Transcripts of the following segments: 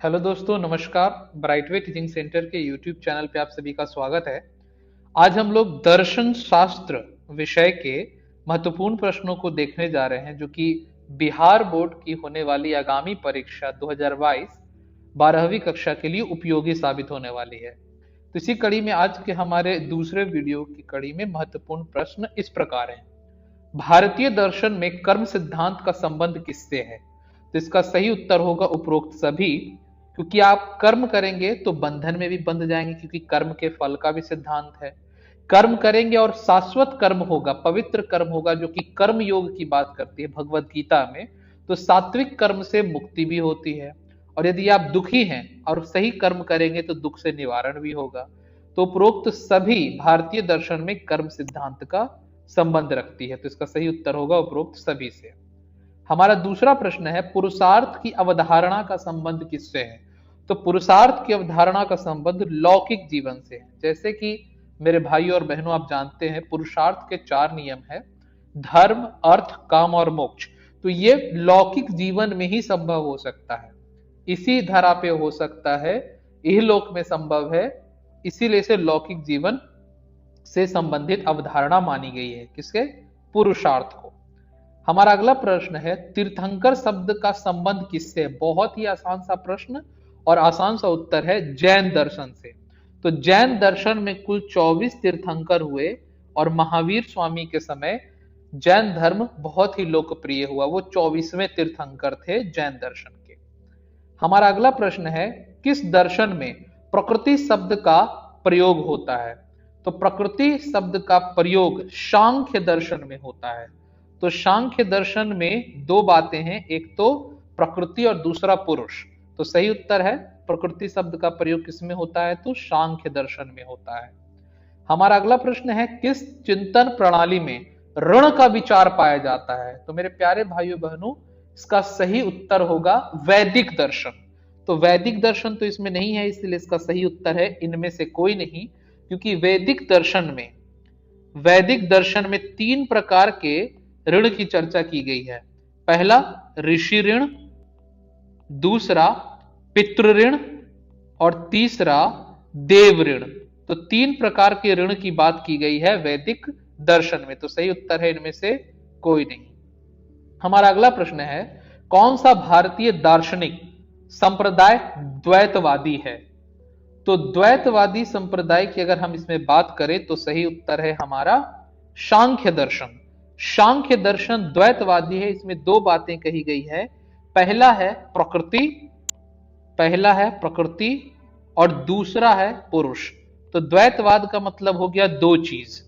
Hello दोस्तों, नमस्कार। ब्राइटवे teaching centre के यूट्यूब चैनल पे आप सभी का स्वागत है। आज हम लोग दर्शन शास्त्र विषय के महत्वपूर्ण प्रश्नों को देखने जा रहे हैं, जो कि बिहार बोर्ड की होने वाली आगामी परीक्षा 2022 12वीं कक्षा के लिए उपयोगी साबित होने वाली है। तो इसी कड़ी में आज के हमारे दूसरे वीडियो की कड़ी में महत्वपूर्ण प्रश्न इस प्रकार है। भारतीय दर्शन में कर्म सिद्धांत का संबंध किससे है? तो इसका सही उत्तर होगा उपरोक्त सभी, क्योंकि आप कर्म करेंगे तो बंधन में भी बंध जाएंगे, क्योंकि कर्म के फल का भी सिद्धांत है। कर्म करेंगे और शाश्वत कर्म होगा, पवित्र कर्म होगा, जो कि कर्म योग की बात करती है भगवत गीता में। तो सात्विक कर्म से मुक्ति भी होती है, और यदि आप दुखी हैं और सही कर्म करेंगे तो दुख से निवारण भी होगा। तो उपरोक्त सभी भारतीय दर्शन में कर्म सिद्धांत का संबंध रखती है, तो इसका सही उत्तर होगा उपरोक्त सभी से। हमारा दूसरा प्रश्न है, पुरुषार्थ की अवधारणा का संबंध किससे है? तो पुरुषार्थ की अवधारणा का संबंध लौकिक जीवन से है। जैसे कि मेरे भाई और बहनों, आप जानते हैं पुरुषार्थ के 4 नियम है: धर्म, अर्थ, काम और मोक्ष। तो ये लौकिक जीवन में ही संभव हो सकता है, इसी धरा पे हो सकता है, इहलोक में संभव है। इसीलिए इसे लौकिक जीवन से संबंधित अवधारणा मानी गई है। किसके? पुरुषार्थ को। हमारा अगला प्रश्न है, तीर्थंकर शब्द का संबंध किससे है? बहुत ही आसान सा प्रश्न और आसान सा उत्तर है जैन दर्शन से। तो जैन दर्शन में कुल 24 तीर्थंकर हुए, और महावीर स्वामी के समय जैन धर्म बहुत ही लोकप्रिय हुआ। वो 24वें तीर्थंकर थे जैन दर्शन के। हमारा अगला प्रश्न है, किस दर्शन में प्रकृति शब्द का प्रयोग होता है? तो प्रकृति शब्द का प्रयोग सांख्य दर्शन में होता है। तो सांख्य दर्शन में दो बातें हैं, एक तो प्रकृति और दूसरा पुरुष। तो सही उत्तर है, प्रकृति शब्द का प्रयोग किसमें होता है? तो सांख्य दर्शन में होता है। हमारा अगला प्रश्न है, किस चिंतन प्रणाली में ऋण का विचार पाया जाता है? तो मेरे प्यारे भाइयों बहनों, इसका सही उत्तर होगा वैदिक दर्शन। तो वैदिक दर्शन तो इसमें नहीं है, इसलिए इसका सही उत्तर है इनमें से कोई नहीं, क्योंकि वैदिक दर्शन में 3 प्रकार के ऋण की चर्चा की गई है। पहला ऋषि ऋण, दूसरा पितृ ऋण, और तीसरा देव ऋण। तो 3 प्रकार के ऋण की बात की गई है वैदिक दर्शन में। तो सही उत्तर है इनमें से कोई नहीं। हमारा अगला प्रश्न है, कौन सा भारतीय दार्शनिक संप्रदाय द्वैतवादी है? तो द्वैतवादी संप्रदाय की अगर हम इसमें बात करें तो सही उत्तर है हमारा सांख्य दर्शन। सांख्य दर्शन द्वैतवादी है। इसमें 2 बातें कही गई है। पहला है प्रकृति और दूसरा है पुरुष। तो द्वैतवाद का मतलब हो गया 2 चीज।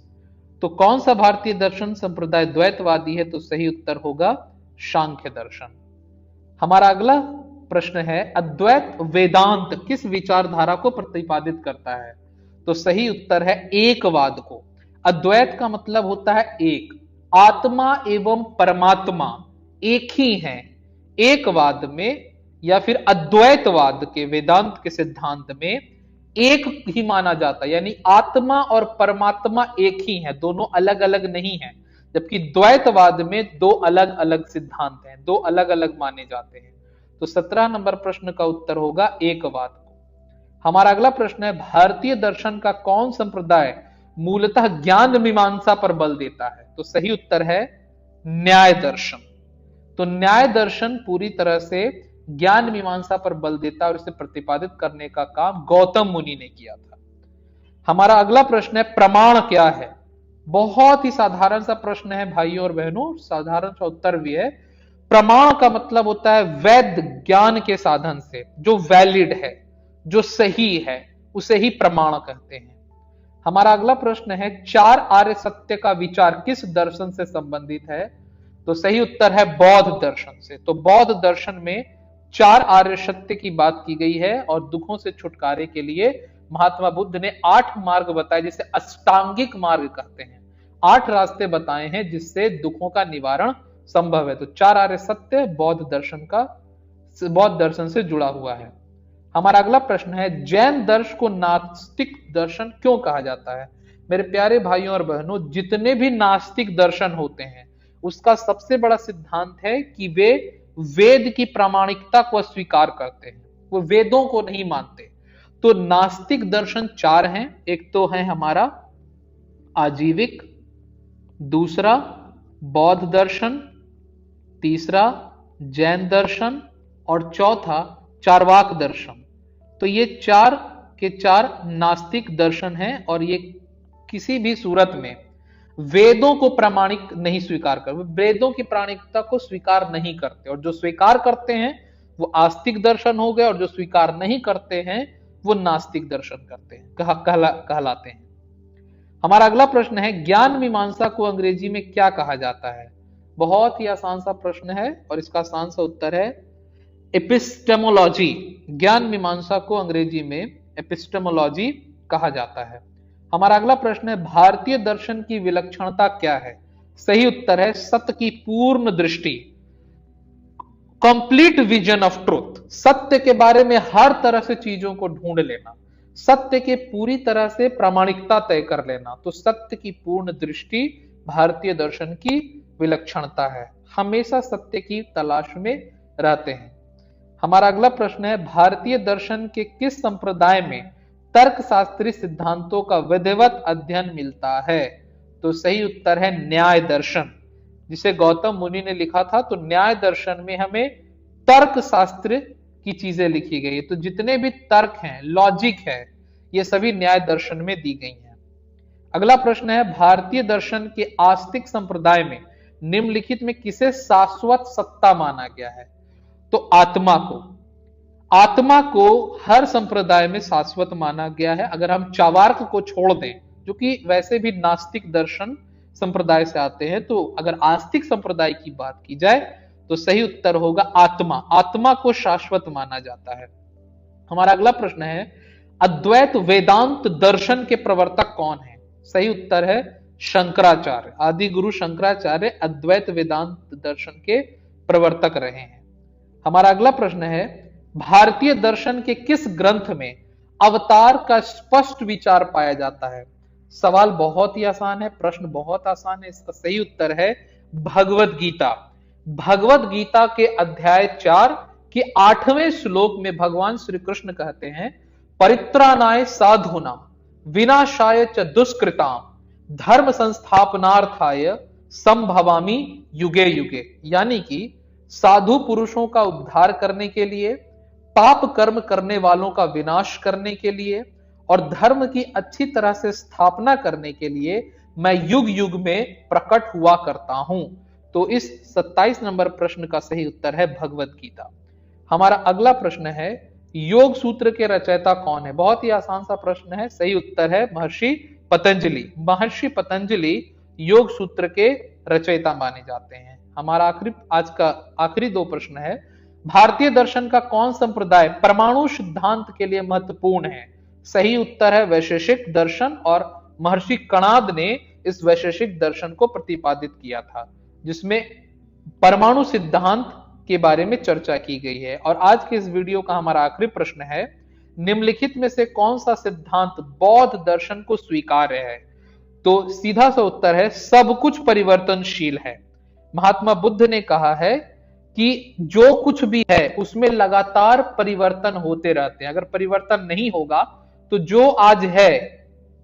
तो कौन सा भारतीय दर्शन संप्रदाय द्वैतवादी है? तो सही उत्तर होगा सांख्य दर्शन। हमारा अगला प्रश्न है, अद्वैत वेदांत किस विचारधारा को प्रतिपादित करता है? तो सही उत्तर है एकवाद को। अद्वैत का मतलब होता है एक, आत्मा एवं परमात्मा एक ही हैं। एकवाद में या फिर अद्वैतवाद के वेदांत के सिद्धांत में एक ही माना जाता है, यानी आत्मा और परमात्मा एक ही हैं, दोनों अलग अलग नहीं हैं। जबकि द्वैतवाद में 2 अलग अलग सिद्धांत हैं, 2 अलग अलग माने जाते हैं। तो 17 नंबर प्रश्न का उत्तर होगा एकवाद को। हमारा अगला प्रश्न है, भारतीय दर्शन का कौन संप्रदाय मूलतः ज्ञान मीमांसा पर बल देता है? तो सही उत्तर है न्याय दर्शन। तो न्याय दर्शन पूरी तरह से ज्ञान मीमांसा पर बल देता है, और इसे प्रतिपादित करने का काम गौतम मुनि ने किया था। हमारा अगला प्रश्न है, प्रमाण क्या है? बहुत ही साधारण सा प्रश्न है भाइयों और बहनों, साधारण सा उत्तर भी है। प्रमाण का मतलब होता है वैध ज्ञान के साधन से, जो वैलिड है, जो सही है, उसे ही प्रमाण कहते हैं। हमारा अगला प्रश्न है, 4 आर्य सत्य का विचार किस दर्शन से संबंधित है? तो सही उत्तर है बौद्ध दर्शन से। तो बौद्ध दर्शन में 4 आर्य सत्य की बात की गई है, और दुखों से छुटकारे के लिए महात्मा बुद्ध ने 8 मार्ग बताए, जिसे अष्टांगिक मार्ग कहते हैं। 8 रास्ते बताए हैं जिससे दुखों का निवारण संभव है। तो 4 आर्य सत्य बौद्ध दर्शन से जुड़ा हुआ है। हमारा अगला प्रश्न है, जैन दर्शन को नास्तिक दर्शन क्यों कहा जाता है? मेरे प्यारे भाइयों और बहनों, जितने भी नास्तिक दर्शन होते हैं उसका सबसे बड़ा सिद्धांत है कि वे वेद की प्रामाणिकता को अस्वीकार करते हैं। वो वेदों को नहीं मानते। तो नास्तिक दर्शन चार हैं। एक तो है हमारा आजीविक, दूसरा बौद्ध दर्शन, तीसरा जैन दर्शन और चौथा चार्वाक दर्शन। तो ये चार के चार नास्तिक दर्शन हैं और ये किसी भी सूरत में वेदों को प्रामाणिक नहीं स्वीकार करते, वेदों की प्रामाणिकता को स्वीकार नहीं करते। और जो स्वीकार करते हैं वो आस्तिक दर्शन हो गए और जो स्वीकार नहीं करते हैं वो नास्तिक दर्शन करते हैं, कहलाते हैं। हमारा अगला प्रश्न है, ज्ञान मीमांसा को अंग्रेजी में क्या कहा जाता है? बहुत ही आसान सा प्रश्न है और इसका आसान सा उत्तर है एपिस्टेमोलॉजी। ज्ञान मीमांसा को अंग्रेजी में एपिस्टेमोलॉजी कहा जाता है। हमारा अगला प्रश्न है, भारतीय दर्शन की विलक्षणता क्या है? सही उत्तर है सत्य की पूर्ण दृष्टि, कंप्लीट विजन ऑफ ट्रूथ। सत्य के बारे में हर तरह से चीजों को ढूंढ लेना, सत्य के पूरी तरह से प्रामाणिकता तय कर लेना। तो सत्य की पूर्ण दृष्टि भारतीय दर्शन की विलक्षणता है, हमेशा सत्य की तलाश में रहते हैं। हमारा अगला प्रश्न है, भारतीय दर्शन के किस संप्रदाय में तर्कशास्त्री सिद्धांतों का विधिवत अध्ययन मिलता है? तो सही उत्तर है न्याय दर्शन, जिसे गौतम मुनि ने लिखा था। तो न्याय दर्शन में हमें तर्कशास्त्र की चीजें लिखी गई है। तो जितने भी तर्क हैं, लॉजिक है, ये सभी न्याय दर्शन में दी गई हैं। अगला प्रश्न है, भारतीय दर्शन के आस्तिक संप्रदाय में निम्नलिखित में किसे शाश्वत सत्ता माना गया है? तो आत्मा को। आत्मा को हर संप्रदाय में शाश्वत माना गया है। अगर हम चार्वाक को छोड़ दें, जो कि वैसे भी नास्तिक दर्शन संप्रदाय से आते हैं, तो अगर आस्तिक संप्रदाय की बात की जाए तो सही उत्तर होगा आत्मा। आत्मा को शाश्वत माना जाता है। हमारा अगला प्रश्न है, अद्वैत वेदांत दर्शन के प्रवर्तक कौन है? सही उत्तर है शंकराचार्य। आदि गुरु शंकराचार्य अद्वैत वेदांत दर्शन के प्रवर्तक रहे हैं। हमारा अगला प्रश्न है, भारतीय दर्शन के किस ग्रंथ में अवतार का स्पष्ट विचार पाया जाता है? सवाल बहुत ही आसान है, प्रश्न बहुत आसान है। इसका सही उत्तर है भगवत गीता। भगवत गीता के अध्याय 4 के 8वें श्लोक में भगवान श्री कृष्ण कहते हैं, परित्राणाय साधूनां विनाशाय च दुष्कृताम धर्म संस्थापनार्थाय संभवामि युगे युगे। यानी कि साधु पुरुषों का उद्धार करने के लिए, पाप कर्म करने वालों का विनाश करने के लिए और धर्म की अच्छी तरह से स्थापना करने के लिए मैं युग युग में प्रकट हुआ करता हूं। तो इस 27 नंबर प्रश्न का सही उत्तर है भगवत गीता। हमारा अगला प्रश्न है, योग सूत्र के रचयिता कौन है? बहुत ही आसान सा प्रश्न है। सही उत्तर है महर्षि पतंजलि। महर्षि पतंजलि योग सूत्र के रचयिता माने जाते हैं। हमारा आज का आखिरी दो प्रश्न है, भारतीय दर्शन का कौन संप्रदाय परमाणु सिद्धांत के लिए महत्वपूर्ण है? सही उत्तर है वैशेषिक दर्शन और महर्षि कणाद ने इस वैशेषिक दर्शन को प्रतिपादित किया था, जिसमें परमाणु सिद्धांत के बारे में चर्चा की गई है। और आज के इस वीडियो का हमारा आखिरी प्रश्न है, निम्नलिखित में से कौन सा सिद्धांत बौद्ध दर्शन को स्वीकार्य है? तो सीधा सा उत्तर है सब कुछ परिवर्तनशील है। महात्मा बुद्ध ने कहा है कि जो कुछ भी है उसमें लगातार परिवर्तन होते रहते हैं। अगर परिवर्तन नहीं होगा तो जो आज है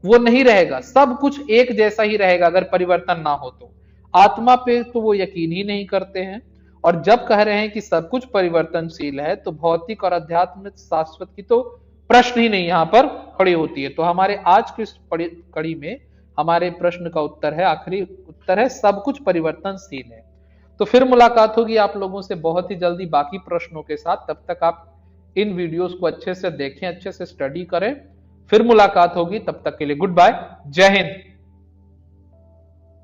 वो नहीं रहेगा, सब कुछ एक जैसा ही रहेगा अगर परिवर्तन ना हो तो। आत्मा पे तो वो यकीन ही नहीं करते हैं। और जब कह रहे हैं कि सब कुछ परिवर्तनशील है तो भौतिक और अध्यात्म शाश्वत की तो प्रश्न ही नहीं यहां पर खड़ी होती है। तो हमारे आज की कड़ी में हमारे प्रश्न का उत्तर है, आखिरी उत्तर है सब कुछ परिवर्तनशील है। तो फिर मुलाकात होगी आप लोगों से बहुत ही जल्दी बाकी प्रश्नों के साथ। तब तक आप इन वीडियोस को अच्छे से देखें, अच्छे से स्टडी करें। फिर मुलाकात होगी, तब तक के लिए गुड बाय, जय हिंद।